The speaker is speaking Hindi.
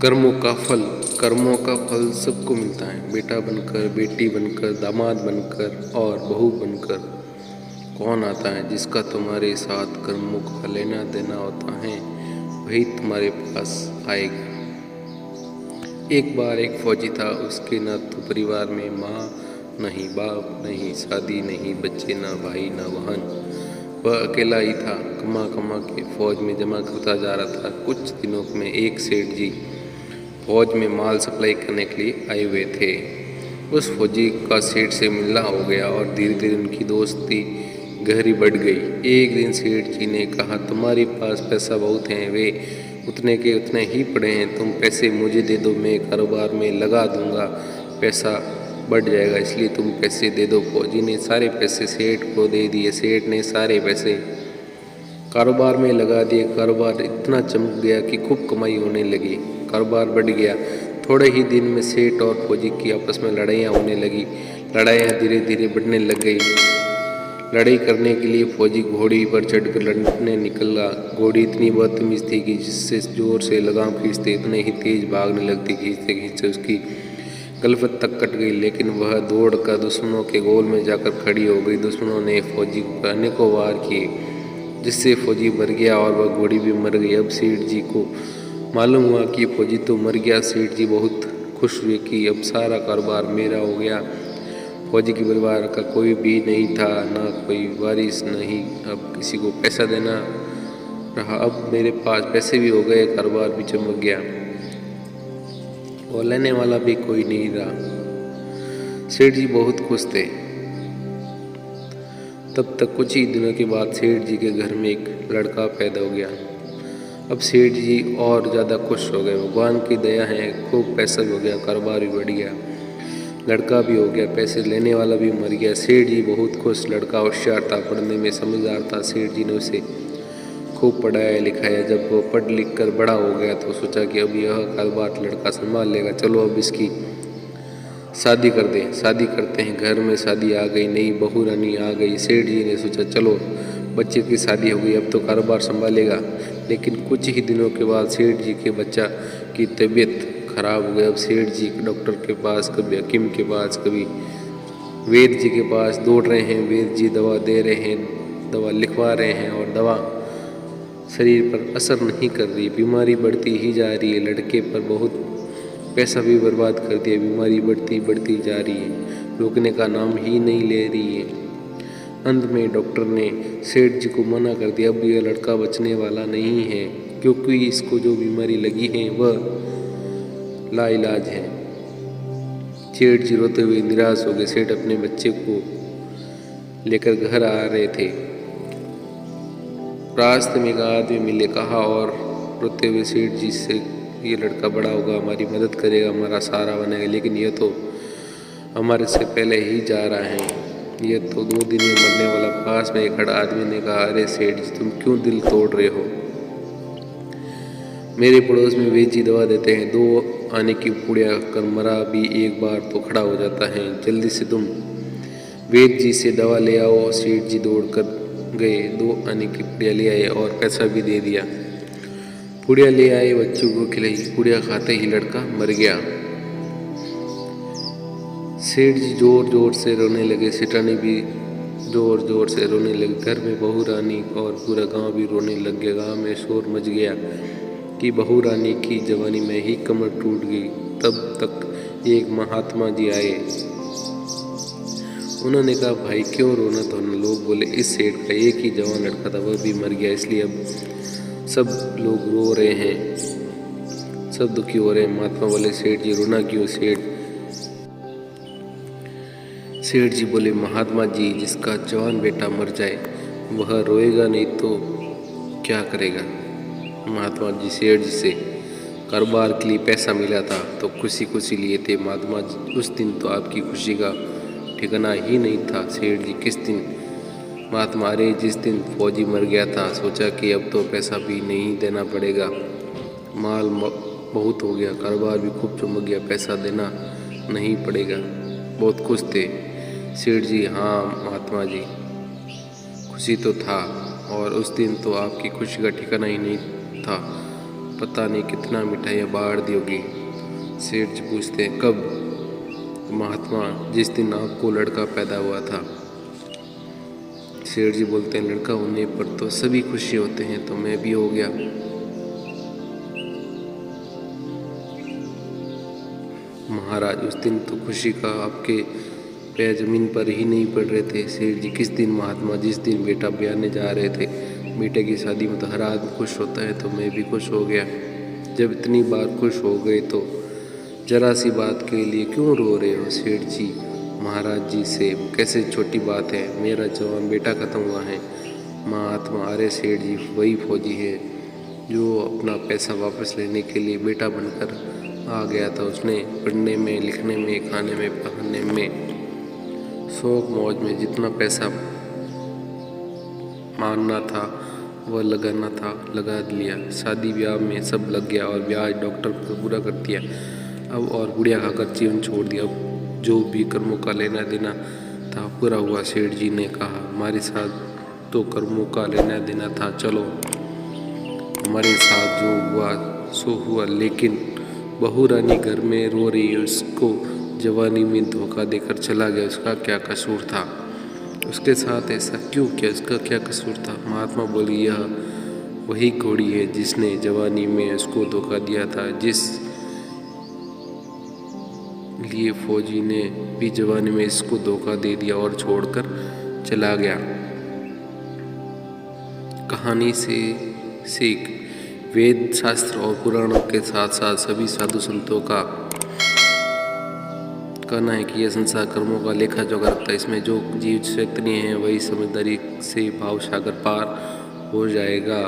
कर्मों का फल सबको मिलता है। बेटा बनकर, बेटी बनकर, दामाद बनकर और बहू बनकर कौन आता है जिसका तुम्हारे साथ कर्मों का लेना देना होता है, वही तुम्हारे पास आएगा। एक बार एक फौजी था, उसके न तो परिवार में माँ नहीं, बाप नहीं, शादी नहीं, बच्चे ना, भाई ना बहन। वह अकेला ही था। कमा कमा के फौज में जमा करता जा रहा था। कुछ दिनों में एक सेठ जी फौज में माल सप्लाई करने के लिए आए हुए थे। उस फौजी का सेठ से मिलना हो गया और धीरे धीरे उनकी दोस्ती गहरी बढ़ गई। एक दिन सेठ जी ने कहा, तुम्हारे पास पैसा बहुत है, वे उतने के उतने ही पड़े हैं, तुम पैसे मुझे दे दो, मैं कारोबार में लगा दूंगा, पैसा बढ़ जाएगा, इसलिए तुम पैसे दे दो। फौजी ने सारे पैसे सेठ को दे दिए। सेठ ने सारे पैसे कारोबार में लगा दिए। कारोबार इतना चमक गया कि खूब कमाई होने लगी। कारोबार बढ़ गया। थोड़े ही दिन में सेठ और फौजी की आपस में लड़ाइयाँ होने लगी। लड़ाइयाँ धीरे धीरे बढ़ने लग गई। लड़ाई करने के लिए फौजी घोड़ी पर चढ़कर लड़ने निकला। घोड़ी इतनी बदतमीज थी कि जिससे जोर से लगाम खींचते इतने ही तेज भागने लगती। खींचते खींचते उसकी गलफत तक कट गई, लेकिन वह दौड़ कर दुश्मनों के गोल में जाकर खड़ी हो गई। दुश्मनों ने फौजी को अनेकों वार किए, जिससे फौजी मर गया और वह घोड़ी भी मर गई। अब सेठ जी को मालूम हुआ कि फौजी तो मर गया। सेठ जी बहुत खुश हुए कि अब सारा कारोबार मेरा हो गया। फौजी के परिवार का कोई भी नहीं था, ना कोई वारिस, नहीं अब किसी को पैसा देना रहा। अब मेरे पास पैसे भी हो गए, कारोबार भी चमक गया और लेने वाला भी कोई नहीं रहा। सेठ जी बहुत खुश थे। तब तक कुछ ही दिनों के बाद सेठ जी के घर में एक लड़का पैदा हो गया। अब सेठ जी और ज़्यादा खुश हो गए। भगवान की दया है, खूब पैसा भी हो गया, कारोबार भी बढ़ गया, लड़का भी हो गया, पैसे लेने वाला भी मर गया। सेठ जी बहुत खुश। लड़का होशियार था, पढ़ने में समझदार था। सेठ जी ने उसे खूब पढ़ाया लिखाया। जब वो पढ़ लिख कर बड़ा हो गया तो सोचा कि अब यह कारोबार लड़का संभाल लेगा, चलो अब इसकी शादी कर दें। शादी करते हैं। घर में शादी आ गई, नई बहू रानी आ गई। सेठ जी ने सोचा चलो बच्चे की शादी हो गई, अब तो कारोबार संभालेगा। लेकिन कुछ ही दिनों के बाद सेठ जी के बच्चा की तबीयत खराब हो गई। अब सेठ जी डॉक्टर के पास, कभी हकीम के पास, कभी वैद्य जी के पास दौड़ रहे हैं। वैद्य जी दवा दे रहे हैं, दवा लिखवा रहे हैं और दवा शरीर पर असर नहीं कर रही। बीमारी बढ़ती ही जा रही है। लड़के पर बहुत पैसा भी बर्बाद कर दिया। बीमारी बढ़ती बढ़ती जा रही है, रुकने का नाम ही नहीं ले रही है। अंत में डॉक्टर ने सेठ जी को मना कर दिया, अब यह लड़का बचने वाला नहीं है, क्योंकि इसको जो बीमारी लगी है वह लाइलाज है। सेठ जी रोते हुए निराश हो गए। सेठ अपने बच्चे को लेकर घर आ रहे थे। रास्ते में एक आदमी मिले, कहा और रोते हुए सेठ जी से, ये लड़का बड़ा होगा, हमारी मदद करेगा, हमारा सहारा बनेगा, लेकिन यह तो हमारे से पहले ही जा रहा है, यह तो 2 दिन में मरने वाला। पास में एक खड़ा आदमी ने कहा, अरे सेठ जी तुम क्यों दिल तोड़ रहे हो, मेरे पड़ोस में वैद्य जी दवा देते हैं, 2 आने की पुड़िया कर मरा भी एक बार तो खड़ा हो जाता है, जल्दी से तुम वैद्य जी से दवा ले आओ। सेठ जी दौड़ कर गए, 2 आने की पुड़िया ले आए और पैसा भी दे दिया। पुड़िया ले आए, बच्चों को खिलाई। पुड़िया खाते ही लड़का मर गया। सेठ जी जोर जोर से रोने लगे। सेठानी भी जोर जोर से रोने लगी। घर में बहू रानी और पूरा गांव भी रोने लग गया। गांव में शोर मच गया कि बहू रानी की जवानी में ही कमर टूट गई। तब तक एक महात्मा जी आए। उन्होंने कहा, भाई क्यों रोना था? लोग बोले, इस सेठ का एक ही जवान लड़का था, वह भी मर गया, इसलिए अब सब लोग रो रहे हैं, सब दुखी हो रहे हैं। महात्मा बोले, सेठ जी रोना क्यों? सेठ जी बोले, महात्मा जी, जिसका जवान बेटा मर जाए वह रोएगा नहीं तो क्या करेगा? महात्मा जी सेठ जी से कारोबार के लिए पैसा मिला था तो खुशी खुशी लिए थे। महात्मा जी, उस दिन तो आपकी खुशी का ठिकाना ही नहीं था। सेठ जी, किस दिन? महात्मा, अरे जिस दिन फौजी मर गया था, सोचा कि अब तो पैसा भी नहीं देना पड़ेगा, माल बहुत हो गया, कारोबार भी खूब चमक गया, पैसा देना नहीं पड़ेगा। बहुत खुश थे सेठ जी। हाँ महात्मा जी, खुशी तो था, और उस दिन तो आपकी खुशी का ठिकाना ही नहीं था, पता नहीं कितना मिठाइयाँ बाढ़ दी होगी। सेठ जी पूछते हैं कब? महात्मा जिस दिन आपको लड़का पैदा हुआ था। सेठ जी बोलते हैं लड़का होने पर तो सभी खुशी होते हैं, तो मैं भी हो गया। महाराज उस दिन तो खुशी का आपके पैर जमीन पर ही नहीं पड़ रहे थे। सेठ जी किस दिन? महात्मा जिस दिन बेटा ब्याहने जा रहे थे। बेटे की शादी में तो हर आदमी खुश होता है, तो मैं भी खुश हो गया। जब इतनी बार खुश हो गए तो जरा सी बात के लिए क्यों रो रहे हो? सेठ जी महाराज जी से कैसे छोटी बात है, मेरा जवान बेटा खत्म हुआ है। महात्मा अरे सेठ जी वही फौजी है जो अपना पैसा वापस लेने के लिए बेटा बनकर आ गया था। उसने पढ़ने में, लिखने में, खाने में, पहनने में, शौक मौज में जितना पैसा मानना था वह लगाना था लगा लिया। शादी ब्याह में सब लग गया और ब्याज डॉक्टर को पूरा कर दिया। अब और बुढ़िया खाकर जीवन छोड़ दिया। अब जो भी कर्मों का लेना देना था पूरा हुआ। सेठ जी ने कहा हमारे साथ तो कर्मों का लेना देना था, चलो हमारे साथ जो हुआ सो हुआ, लेकिन बहू रानी घर में रो रही है, उसको जवानी में धोखा देकर चला गया, उसका क्या कसूर था? उसके साथ ऐसा क्यों किया? उसका क्या कसूर था? महात्मा बोली यह वही घोड़ी है जिसने जवानी में उसको धोखा दिया था, जिस लिए फौजी ने भी जवानी में इसको धोखा दे दिया और छोड़कर चला गया। कहानी से सीख, वेद शास्त्र और पुराणों के साथ साथ सभी साधु संतों का कहना है कि यह संसार कर्मों का लेखा जोखा रखता है। इसमें जो जीव शक्ति है वही समझदारी से भाव सागर पार हो जाएगा।